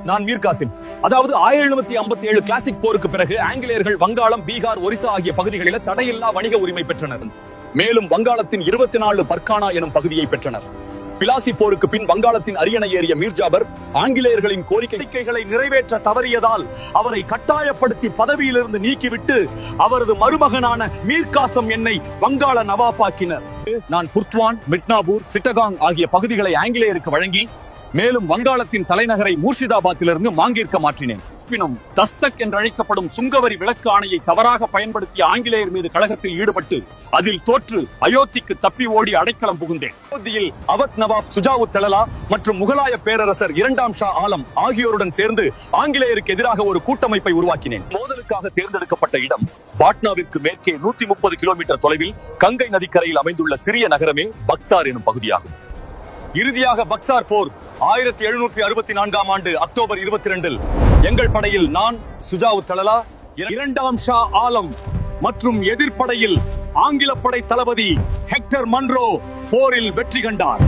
நான் மீர் காசிம். அதாவது 1757 கிளாசிக் போருக்கு பிறகு ஆங்கிலேயர்கள் வங்காளம், பீகார், ஒரிசா ஆகிய பகுதிகளில் தடையில்லா வணிக உரிமை பெற்றனர். மேலும் வங்காளத்தின் 24 பர்கானா எனும் பகுதியை பெற்றனர். பிலாசி போருக்கு பின் வங்காளத்தின் அரியணை ஏறிய மீர் ஜாபர் ஆங்கிலேயர்களின் கோரிக்கைகளை நிறைவேற்ற தவறியதால் அவரை கட்டாயப்படுத்தி பதவியிலிருந்து நீக்கிவிட்டு அவரது மருமகனான மீர் காசம் என்னை வங்காள நவாபாக்கினர். நான் புர்த்வான், மிட்னாபூர், சிட்டகாங் ஆகிய பகுதிகளை ஆங்கிலேயருக்கு வழங்கி மேலும் வங்காளத்தின் தலைநகரை மூர்ஷிதாபாத்திலிருந்து மாங்கிற்கு மாற்றினேன். தஸ்தக் என்றழைக்கப்படும் சுங்கவரி விலக்கு ஆணையை தவறாக பயன்படுத்திய ஆங்கிலேயர் மீது கழகத்தில் ஈடுபட்டு அதில் தோற்று அயோத்திக்கு தப்பி ஓடி அடைக்கலம் புகுந்தேன். அயோத்தியில் அவத் நவாப் சுஜாவுத்தலா மற்றும் முகலாய பேரரசர் 2ஆம் ஷா ஆலம் ஆகியோருடன் சேர்ந்து ஆங்கிலேயருக்கு எதிராக ஒரு கூட்டமைப்பை உருவாக்கினேன். மோதலுக்காக தேர்ந்தெடுக்கப்பட்ட இடம் பாட்னாவிற்கு மேற்கே 130 கிலோமீட்டர் தொலைவில் கங்கை நதிக்கரையில் அமைந்துள்ள சிறிய நகரமே பக்சார் எனும் பகுதியாகும். இறுதியாக பக்சார் போர் 1764ஆம் ஆண்டு அக்டோபர் 22இல் எங்கள் படையில் நான், சுஜாவுத்தலா, 2ஆம் ஷா ஆலம் மற்றும் எதிர்ப்படையில் ஆங்கில படை தளபதி ஹெக்டர் மன்ரோ போரில் வெற்றி கண்டார்.